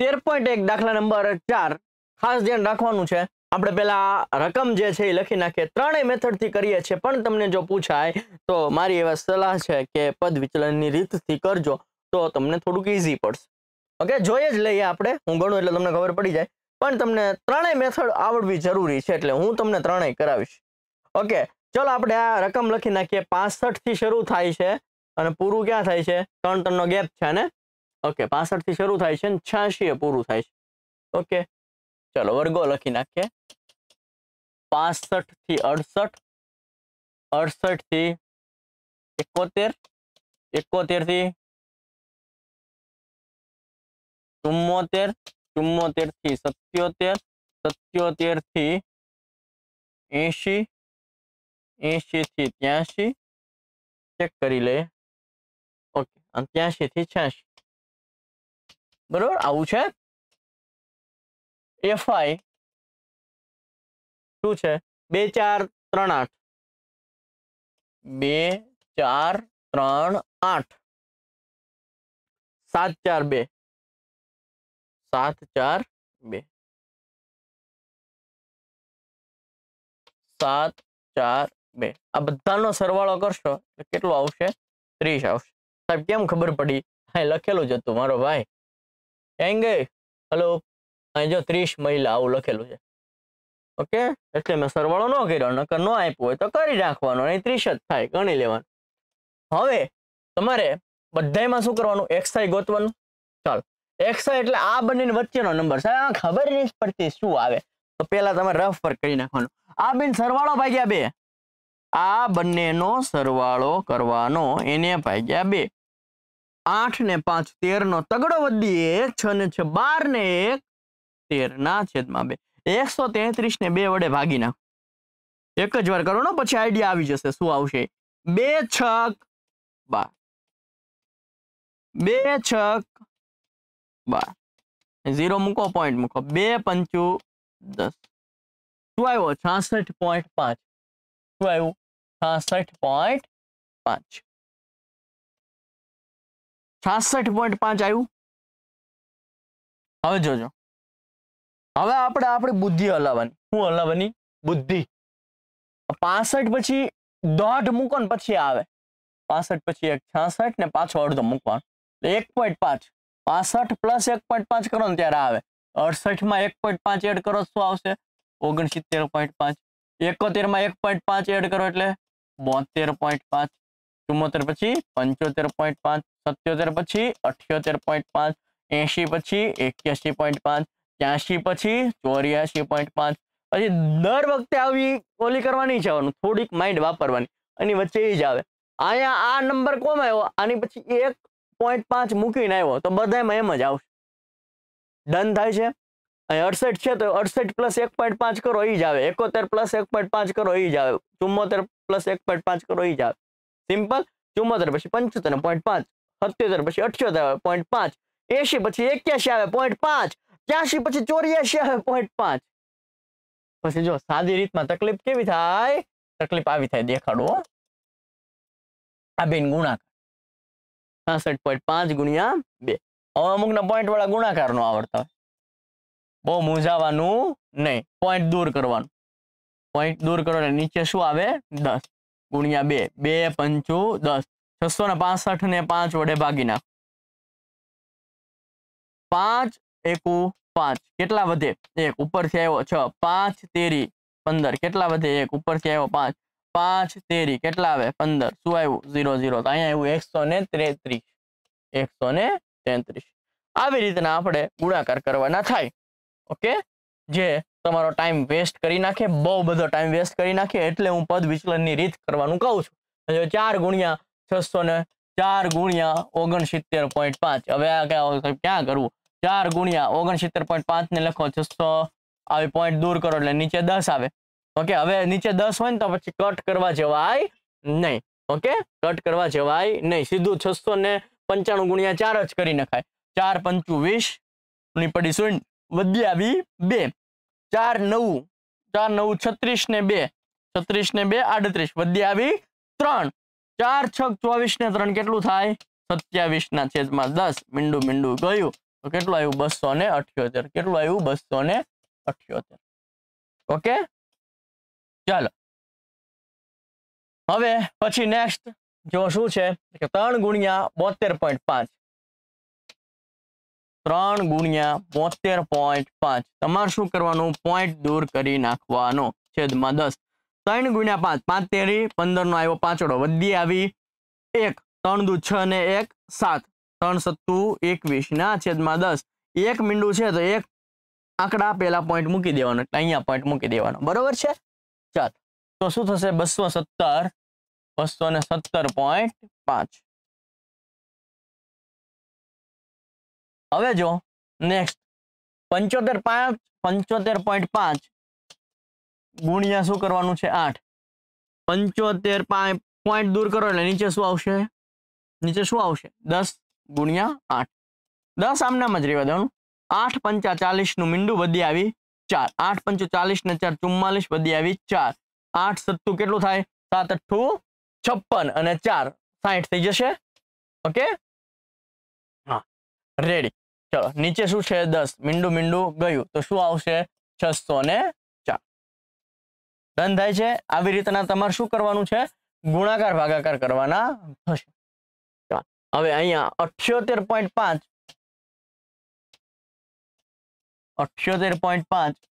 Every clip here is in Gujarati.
13.1 દાખલા નંબર 4 ખાસ ધ્યાન રાખવાનું છે. આપણે પેલા રકમ જે છે એ લખી નાખીએ. ત્રણેય મેથડ થી કરીએ છીએ, પણ તમને જો પૂછાય તો મારી એવા સલાહ છે કે પદ વિચલનની રીતથી કરજો તો તમને થોડુંક ઈઝી પડશે. ઓકે, જોઈએ જ લઈએ આપણે. હું ગણું એટલે તમને ખબર પડી જાય, પણ તમને ત્રણેય મેથડ આવડવી જરૂરી છે એટલે હું તમને ત્રણેય કરાવીશ. ઓકે, ચલો આપણે આ રકમ લખી નાખીએ. 65 થી શરૂ થાય છે અને પૂરું ક્યાં થાય છે? 3 નો ગેપ છે ને. ઓકે, 65 થી શરૂ થાય છે અને 86 એ પૂરું થાય છે. ઓકે, ચલો વર્ગો લખી નાખીએ. 65 થી 68, 68 થી 71, 71 થી 74, 74 થી 77, 77 થી 80, 80 થી 83, ચેક કરી લે. ઓકે, અને 83 થી 86. બરોબર, આવું છે. FI શું છે? 2 4 3 8, 2 4 3 8, 7 4 2, 7 4 2, 7 4 2. આ બધાનો સરવાળો કરશો એટલે કેટલો આવશે? 30 આવશે. સાહેબ કેમ ખબર પડી? હા, લખેલું જ હતું મારો ભાઈ. ક્યાં ગઈ? હલો, અહીં જો 30 મહિલા આવું લખેલું છે. ઓકે, એટલે મેં સરવાળો ન કર્યો. નકર ન આપ્યું હોય તો કરી નાખવાનો, અહીં 30 જ થાય, ગણી લેવાનું. હવે તમારે બધાયમાં શું કરવાનું? XI ગોતવાનું. ચાલો, XI એટલે આ બંનેની વચ્ચેનો નંબર. સાહેબ ખબર નહીં પડતી શું આવે, તો પેલા તમારે રફ પર કરી નાખવાનું. આ બેન સરવાળો ભાગ્યા 2, આ બંનેનો સરવાળો કરવાનો, એને ભાગ્યા 2. 8 ને 5 13 નો તગડો વધી 1, 6 ને 6 12 ને 1 13 ના છેદમાં 2. 133 ને 2 વડે ભાગી નાખો. એક જ વાર કરો ને, પછી આઈડિયા આવી જશે શું આવશે. 2 6 12, 2 6 12, 0 મૂકો, પોઈન્ટ મૂકો. 2 5 10. શું આવ્યો? 66.5. શું આવ્યું? 66.5. 66.5 આવ્યું. હવે જોજો, હવે આપણે આપણી બુદ્ધિ હલાવવાની. શું હલાવવાની? બુદ્ધિ. 65 પછી દોઢ મૂકો ને પછી આવે 65 પછી 1 66 ને પાછો અડધો મૂકવાનો, 1.5. 65 પ્લસ 1.5 કરો ને ત્યારે આવે 68 માં 1.5 એડ કરો શું આવશે? 69.5. 71 માં 1.5 એડ કરો એટલે 72.5. 74 પછી 75.5. 77 પછી 78.5. 80 પછી 81.5. 83 પછી 84.5. પછી દર વખતે આવી ઓલી કરવાની જવાનું, થોડીક માઇન્ડ વાપરવાની, એની વચ્ચે જ આવે. અહીંયા આ નંબર કોમ આવ્યો, આની પછી 1.5 મૂકીને આવ્યો તો બધામાં એમ જ આવશે. ડન થાય છે. અહીં 68 છે તો 68 પ્લસ 1.5 કરો એ જ આવે. 71 પ્લસ 1.5 કરો એ જ આવે. 74 પ્લસ 1.5 કરો એ જ આવે. સિમ્પલ. 74 પછી 75.5, 77 પછી 78.5, 80 પછી 81 આવે 0.5, 83 પછી 84 આવે 0.5. પછી જો સાદી રીતમાં તકલીફ કેવી થાય? તકલીફ આવી થાય, દેખાડો. આ બેન ગુણાકાર 66.5 ગુણ્યા 2. હવે અમુકના પોઈન્ટ વાળા ગુણાકાર નો આવડતા હોય, બહુ મૂંઝાવાનું નહીં. પોઈન્ટ દૂર કરવાનું. પોઈન્ટ દૂર કરો એટલે નીચે શું આવે? 10 ગુણ્યા 2. 2 5 10. 665 ને 5 વડે ભાગી નાખો. 5 1 5 કેટલા વધે? 1 ઉપરથી આવ્યો 6. 5 13 15 કેટલા વધે? 1 ઉપરથી આવ્યો 5. 5 13 કેટલા આવે? 15. શું આવ્યું? 0 0. તો અહીંયા આવ્યું 133. 133. આવી રીતના આપણે ગુણાકાર કરવાના થાય. ઓકે, જે તમારો ટાઈમ વેસ્ટ કરી નાખે, બહુ બધો ટાઈમ વેસ્ટ કરી નાખે, એટલે હું પદ વિચલનની રીત કરવાનું કહું છું. 4 ગુણ્યા 604 ગુણ્યા 69.5. હવે આ ક્યાં કરવું? 4 ગુણ્યા 69.5 ને લખો 600, આવી પોઈન્ટ દૂર કરો એટલે નીચે 10 આવે. ઓકે, હવે નીચે 10 હોય ને તો પછી કટ કરવા જવાય નહીં. ઓકે, કટ કરવા જવાય નહીં, સીધું 695 ગુણ્યા 4 જ કરી નખાય. 4 5 20 ની પડી 0 વધી આવી 2. 4 9 36 ને 2, 36 ને 2 38 વધી આવી 3. 4 6 24 ને 3 કેટલું થાય? 27 ના છેદમાં 10. મીંડું મીંડું ગયું. તો કેટલું આવ્યું 278. કેટલું આવ્યું 278. ઓકે ચાલો હવે પછી નેક્સ્ટ જો શું છે કે 3 ગુણ્યા 72.5 3 ગુણ્યા 72.5 તમારે શું કરવાનું પોઈન્ટ દૂર કરી નાખવાનો છેદમાં 10 3 ગુણ્યા 5 5 તેરી 15 નો આવ્યો પાંચડો વધી આવી 1 3 દુ 6 ને 1 7 3 સત્તુ 21 ના છેદમાં 10 એક મીંડું છે તો એક આંકડા પહેલા પોઈન્ટ મૂકી દેવાનો એટલે અહીંયા પોઈન્ટ મૂકી દેવાનો બરોબર છે ચાલ તો શું થશે 217.5 હવે જો નેક્સ્ટ 75.5 ગુણ્યા શું કરવાનું છે 8 75 પોઈન્ટ દૂર કરો એટલે નીચે શું આવશે 10 ગુણ્યા 8 10 આમનામ જ રહેવા દેવાનું 8 પંચા 40 નું મીંડું વધી આવી 4 8 પંચું 40 ને 4 44 વધી આવી 4 8 સત્તુ કેટલું થાય 7 8 56 અને 4 60 થઈ જશે ઓકે હા રેડી ચલો નીચે શું છે 10 મીંડું ગયું તો શું આવશે 604 ડન થાય છે આવી રીતના તમારે શું કરવાનું છે ગુણાકાર ભાગાકાર કરવાના થશે હવે અહીંયા 78.5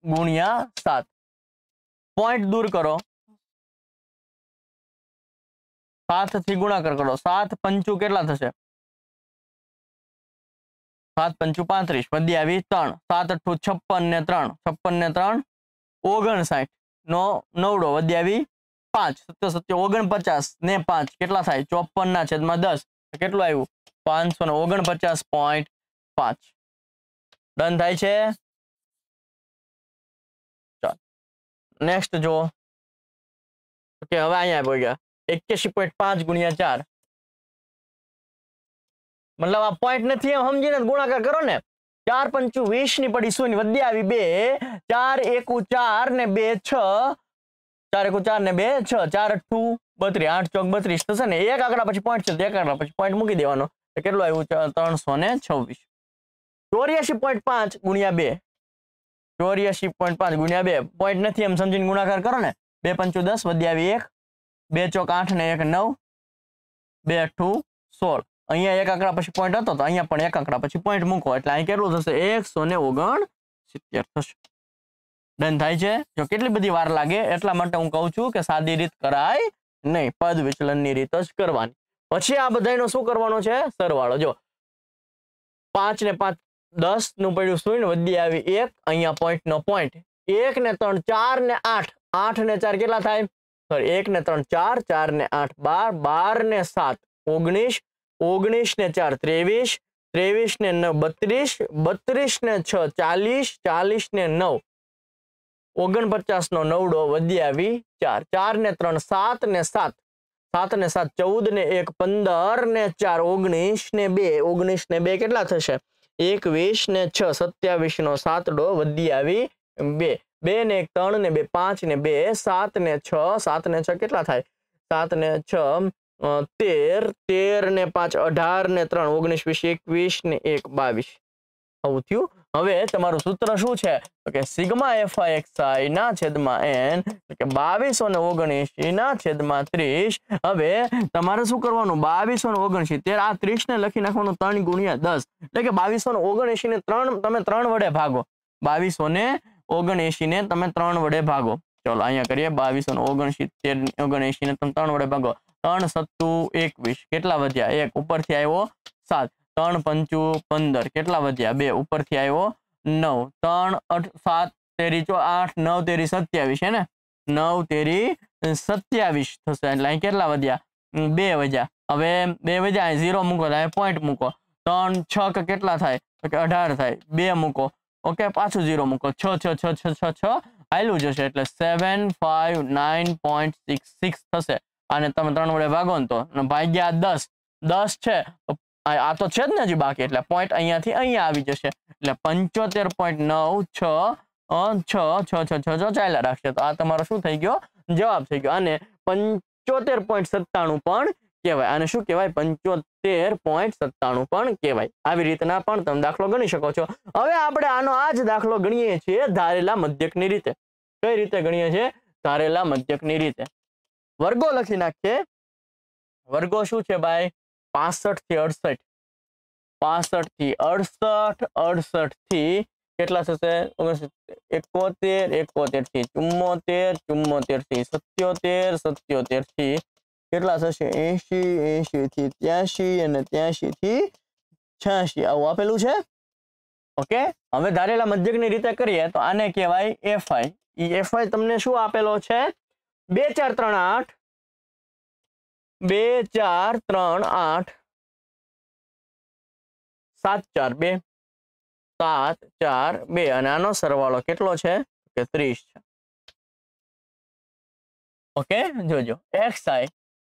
ગુણ્યા 7 પોઈન્ટ દૂર કરો 7 થી ગુણાકાર કરો 7 પંચું કેટલા થશે 7 પંચું 35 વધી આવી 3 7 8 56 ને 3 59 નો નવડો વધી આવી 5 7 49 ને 5 કેટલા થાય 54 ના છેદમાં 10 કેટલું આવ્યું 549.5 ડન થાય છે ચાલ નેક્સ્ટ જો ઓકે હવે અહીંયા આવી ગયા 81.5 ગુણ્યા 4 મતલબ આ પોઈન્ટ નથી એમ સમજીને ગુણાકાર કરો ને 4 પંચું 20 ની પડી શૂન્ય વધી આવી 2 4 એકુ 4 ને 2 6 4 એકુ 4 ને 2 6 4 8 32 8 ચોક 32 થશે ને એક આંકડા પછી પોઈન્ટ છે એક આંકડા પછી પોઈન્ટ મૂકી દેવાનો તો કેટલું આવ્યું 326 84.5 ગુણ્યા 2 84.5 ગુણ્યા 2 પોઈન્ટ નથી એમ સમજીને ગુણાકાર કરો ને 2 પંચું 10 વધી આવી 1 2 ચોક 8 ને 1 9 2 8 16 અહીંયા એક આંકડા પછી પોઈન્ટ હતો તો અહીંયા પણ એક આંકડા પછી પોઈન્ટ મૂકો એટલે અહીં કેટલું થશે 169 થશે ડન થાય છે જો કેટલી બધી વાર લાગે એટલા માટે હું કહું છું કે સાદી રીત કરાય નહીં પદ વિચલનની રીત જ કરવાની પછી આ બધાનો શું કરવાનો છે સરવાળો જો 5 ને 5 10 નું પડ્યું શૂન્ય વધી આવી 1 અહીંયા પોઈન્ટ નો પોઈન્ટ 1 ને 3 4 ને 8 8 ને 4 કેટલા થાય સોરી 1 ને 3 4 4 ને 8 12 12 ને 7 19 19 ને 4 23 23 ને 9 32 32 ને 6 40 40 ને 9 49 નો નવડો વધી આવી 4 4 ને 3 7 ને 7 7 ને 7 14 ને 1 15 ને 4 19 ને 2 19 ને 2 કેટલા થશે 21 ને 6 27 નો 7 ડો વધી આવી 2 2 ને 1 3 ને 2 5 ને 2 7 ને 6 7 ને 6 કેટલા થાય 7 ને 6 13 13 ને 5 18 ને 3 19 20 21 ને 1 22 આવું થયું હવે તમારું સૂત્ર શું છે તો કે સિગ્મા fi ના છેદમાં n કે 2279 ના છેદમાં 30 હવે તમારે શું કરવાનું 2279 આ 30 ને લખી નાખવાનું 3 ગુણ્યા 10 એટલે કે 2279 ને 3 તમે 3 વડે ભાગો 2279 ને તમે 3 વડે ભાગો ચલો અહીંયા કરીએ 2279 ને તમે 3 વડે ભાગો 3 સત્તુ 21 કેટલા વધ્યા 1 ઉપરથી આવ્યો 7 3 પંચું 15 કેટલા વધ્યા 2 ઉપરથી આવ્યો 9 3 8 7 તેરી 8 9 તેરી 27 છે ને 9 તેરી 27 થશે એટલે અહીં કેટલા વધ્યા 2 વધ્યા હવે 2 વધ્યા 0 મૂકો તો પોઈન્ટ મૂકો 3 6 કેટલા થાય તો કે 18 થાય 2 મૂકો ઓકે પાછું 0 મૂકો 6 6 6 6 6 આયલું જશે એટલે 759.66 થશે અને તમે 3 વડે ભાગો ને તો ભાગ્યા 10 10 છે આ તો છે જ ને હજી બાકી એટલે પોઈન્ટ અહીંયાથી અહીંયા આવી જશે એટલે 75.96 ચાલ્યા રાખશે તો આ તમારો શું થઈ ગયો જવાબ થઈ ગયો અને 75.97 પણ કહેવાય. આને શું કહેવાય? 75.97 પણ કહેવાય. આવી રીતના પણ તમે દાખલો ગણી શકો છો. હવે આપણે આનો આ જ દાખલો ગણીએ છીએ ધારેલા મધ્યકની રીતે. કઈ રીતે ગણીએ છીએ? ધારેલા મધ્યકની રીતે. વર્ગો લખી નાખીએ. વર્ગો શું છે ભાઈ? 65 થી 68. 65 થી 68, 68 થી કેટલા થશે? 71, 71 થી 74, 74 થી 77, 77 થી કેટલા થશે? 80, 80 થી 83 અને 83 થી 86. આવું આપેલું છે. ઓકે, હવે ધારેલા મધ્યકની રીતે કરીએ તો આને કહેવાય FI. ઈ FI તમને શું આપેલો છે? 2 4 3 8, 2 4 3 8, 7 4 2, 7 4 2 અને આનો સરવાળો કેટલો છે? કે 30 છે. ઓકે, જોજો XI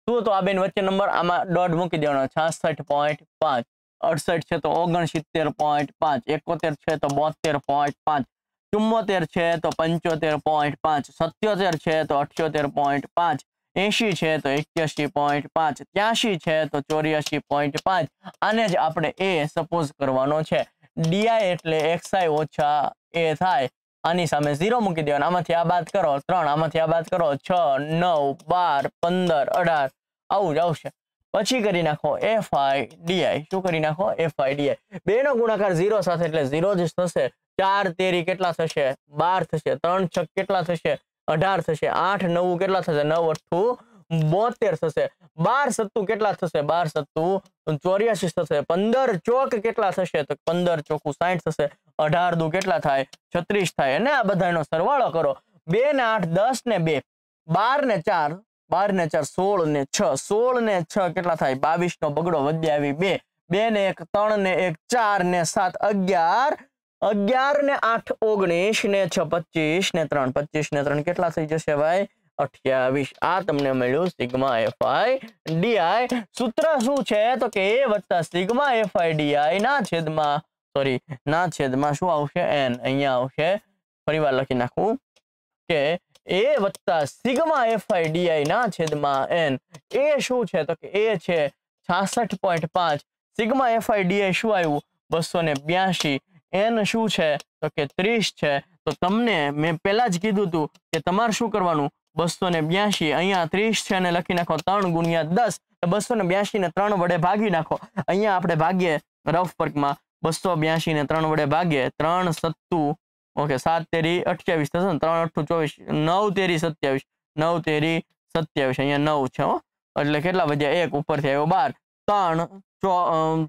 શું તો આ બેન વચ્ચે નંબર આમાં ડોટ મૂકી દેવાનો. 66.5, 68 છે તો 69.5, 71 છે તો 72.5, 74 છે તો 75.5, 77 છે તો 78.5, 80 છે તો 81.5, 83 છે તો 84.5. આને જ આપણે એ સપોઝ કરવાનો છે. DI એટલે XI ઓછા A થાય. આની સામે 0 મૂકી દેવાનો. આમાંથી આ બાદ કરો 3, આમાંથી આ બાદ કરો 6, 9, 12, 15, 18 આવું જ આવશે. પછી કરી નાખો FI DI. શું કરી નાખો? FI DI. બેનો ગુણાકાર 0 સાથે એટલે 0 જ થશે. 4 તેરી કેટલા થશે? 12 થશે. 3 6 કેટલા થશે? 18 થશે. 8 9 કેટલા થશે? 9 8 72 થશે. 12 સત્તુ કેટલા થશે? 12 સત્તુ 84 થશે. 15 ચોક કેટલા થશે? તો 15 ચોકુ 60 થશે. 18 દુ કેટલા થાય? 36 થાય. અને આ બધાનો સરવાળો કરો. 2 ને 8 10 ને 2, 12 ને 4, 12 ને 4 16 ને 6, 16 ને 6 કેટલા થાય? 22 નો બગડો વધ્યા આવી 2, 2 ને 1 3 ને 1 4 ને 7 11, 11 ને 8 19 ને 6 25 ને 3, 25 ને 3 કેટલા થઈ જશે ભાઈ? 28. આ તમને મળ્યું સિગ્મા FI DI. સૂત્ર શું છે? તો કે A વત્તા સિગ્મા FI DI ના છેદમાં શું આવશે? N. અહીંયા આવશે. ફરીવાર લખી નાખું કે A વત્તા સિગ્મા FI DI ના છેદમાં N. A શું છે? તો કે A છે 66.5. સિગ્મા FI DI શું આવ્યું? 282. N શું છે? તો કે 30 છે. તો તમને મેં પહેલા જ કીધું હતું કે તમારે શું કરવાનું? 282 અહીંયા 30 છે અને લખી નાખો 3 ગુણ્યા 10. 282 ને 3 વડે ભાગી નાખો. અહીંયા આપણે ભાગીએ રફ વર્કમાં. 282 ને 3 વડે ભાગીએ. 3 સત્તુ ઓકે 7 તેરી 28 થશે ને. 3 8 24, 9 તેરી 27, 9 તેરી 27. અહીંયા 9 છે હો. એટલે કેટલા વધ્યા? 1 ઉપરથી આવ્યો 12.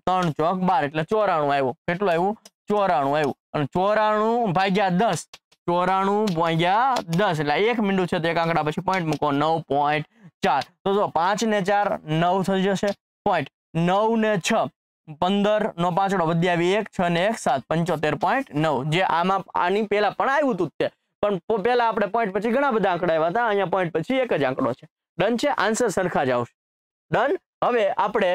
3 ચોક 12 એટલે 94 આવ્યું. કેટલું આવ્યું? 94 આવ્યું. અને 94 ભાગ્યા 10, 94 ભાગ્યા 10 એટલે 1 મીંડું છે તો એક આંકડા પછી પોઈન્ટ મૂકો. 9.4. તો જો 5 ને 4 9 થઈ જશે. પોઈન્ટ 9 ને 6 15 નો પાછળો વધ્યા આવી 1, 6 ને 1 7, 75.9. જે આમાં આની પહેલા પણ આવ્યું હતું તે, પણ પહેલા આપણે પોઈન્ટ પછી ઘણા બધા આંકડા આવ્યા હતા. અહીંયા પોઈન્ટ પછી એક જ આંકડો છે. ડન છે. આન્સર સરખા જ આવશે. ડન. હવે આપણે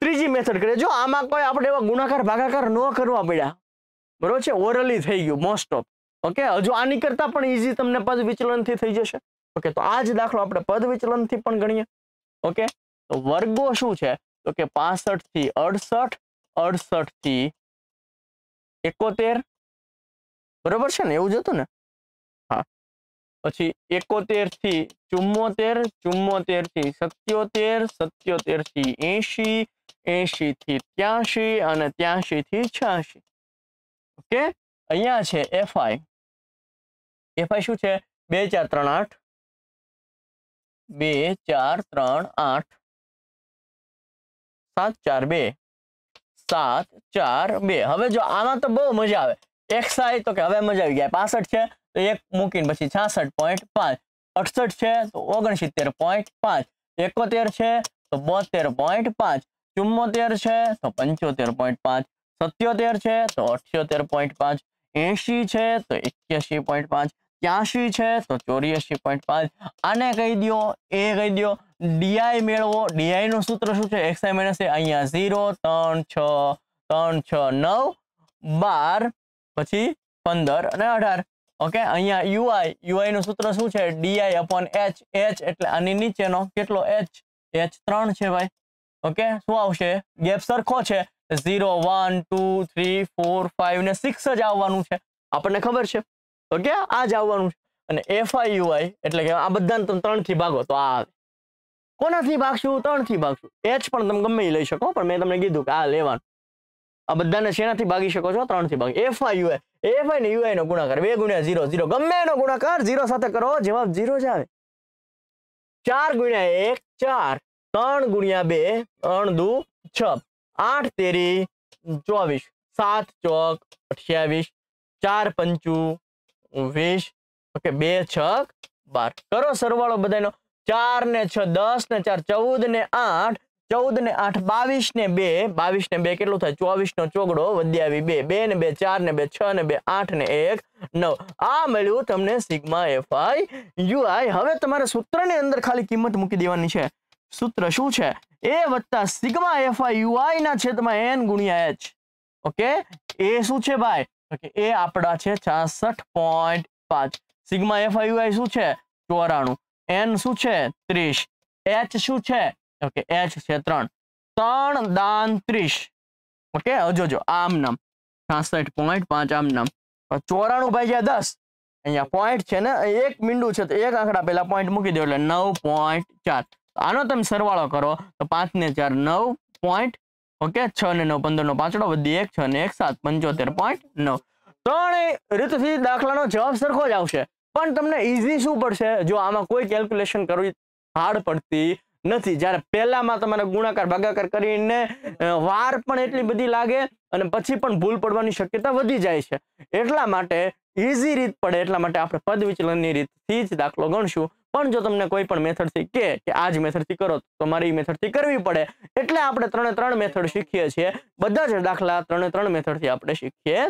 ત્રીજી મેથડ કરીએ. જો આમાં કોઈ આપણે એવા ગુણાકાર ભાગાકાર ન કરવા પડ્યા, બરોબર છે. ઓરલી થઈ ગયું મોસ્ટ ઓફ. ઓકે, હજુ આની કરતા પણ ઈઝી તમને પદ વિચલનથી થઈ જશે. ઓકે, તો આ જ દાખલો આપણે પદ વિચલનથી પણ ગણીએ. ઓકે, તો વર્ગો શું છે? તો કે 65 થી 68, 68 થી 71 બરોબર છે ને? એવું જ હતું ને? હા. પછી 71 થી 74, 74 થી 77, 77 થી 80, 80 થી 83 અને 83 થી 86. ઓકે, અહીંયા છે FI. FI શું છે? 2 4 3 8, 2 4 3 8, 7 4 2, 7 4 2. હવે જો આમાં તો બહુ મજા આવે. XI તો કે હવે મજા આવી ગયા. 65 છે તો 1 મૂકીને પછી 66.5, 68 છે તો 69.5, 71 છે તો 72.5, 74 છે તો 75.5, 77 છે તો 78.5, 80 છે તો 81.5, 83 છે તો 84.5. આને કહી દો, એ કહી દો. DI મેળવો. DI નું સૂત્ર શું છે? XI - A. અહીંયા 0 3 6 3 6 9 12 પછી 15 અને 18. ઓકે, અહીંયા UI નું સૂત્ર શું છે? DI/H. H એટલે આની નીચેનો કેટલો? H H3 છે ભાઈ. ઓકે, શું આવશે? ગેપ સરખો છે 0 1 2 3 4 5 ને 6 જ આવવાનું છે, આપણને ખબર છે. ઓકે, આ જ આવવાનું છે. અને FIUI એટલે કે આ બધાને તમે 3 થી ભાગો તો આ આવે. કોનાથી ભાગશું? 3 થી ભાગશું. H પણ તમે ગમે એ લઈ શકો, પણ મેં તમને કીધું કે આ લેવાનું. આ બધાને શેનાથી ભાગી શકો છો? 3 થી ભાગી. FIUI, FI ને UI નો ગુણાકાર 2 ગુણ્યા 0 0, ગમે એનો ગુણાકાર 0 સાથે કરો, જવાબ 0 જ આવે. 4 ગુણ્યા 1 4, 3 ગુણ્યા 2 3 દુ 6, 8 તેરી 24, 7 ચોક 28, 4 પંચું 20. ઓકે, 2 છક 12. કરો સરવાળો બધાનો. 4 ને 6 10 ને 4 14 ને 8, 14 ને 8 22 ને 2, 22 ને 2 કેટલું થાય? 24 નો ચોગડો વધી આવી 2, 2 ને 2 4 ને 2 6 ને 2 8 ને 1 9. આ મળ્યું તમને સિગ્મા FIUI. હવે તમારે સૂત્રની અંદર ખાલી કિંમત મૂકી દેવાની છે. સૂત્ર શું છે? A વત્તા સિગ્મા FIUI ના છેદમાં n ગુણ્યા h. ઓકે, એ શું છે ભાઈ? ઓકે, એ આપડા છે 66.5. સિગ્મા FIUI શું છે? 94. n શું છે? 30. h શું છે? ઓકે, h છે 3. 3 દાન 30. ઓકે, જોજો આમ નામ 66.5 આમ નામ. 94 ભાગ્યા 10, અહીંયા પોઈન્ટ છે ને, એક મીંડું છે તો એક આંકડા પહેલા પોઈન્ટ મૂકી દો એટલે 9.4. આનો તમે સરવાળો કરો તો 5 ને 4 9 પોઈન્ટ. ઓકે, 6 ને 9 15 નો પાંચડો વધી 1, 6 ને 1 7 75.9. ત્રણેય રીતથી દાખલાનો જવાબ સરખો જ આવશે. પણ તમને ઈઝી શું પડશે? જો આમાં કોઈ કેલ્ક્યુલેશન કરવી હાર્ડ પડતી નથી. જ્યારે પહેલામાં તમારે ગુણાકાર ભાગાકાર કરીને વાર પણ એટલી બધી લાગે અને પછી પણ ભૂલ પડવાની શક્યતા વધી જાય છે. એટલા માટે ઈઝી રીત પડે એટલા માટે આપણે પદ વિચલનની રીતથી જ દાખલો ગણશું. પણ જો તમને કોઈ પણ મેથડથી કે આ જ મેથડથી કરો તો તમારે એ મેથડથી કરવી પડે. એટલે આપણે 3 મેથડ શીખીએ છીએ. બધા જ દાખલા 3 મેથડથી આપણે શીખીએ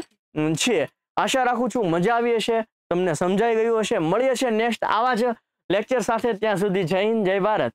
છીએ. આશા રાખું છું મજા આવી હશે, તમને સમજાઈ ગયું હશે. મળીએ છીએ નેક્સ્ટ આવા જ લેક્ચર સાથે. ત્યાં સુધી જય હિન્દ, જય ભારત.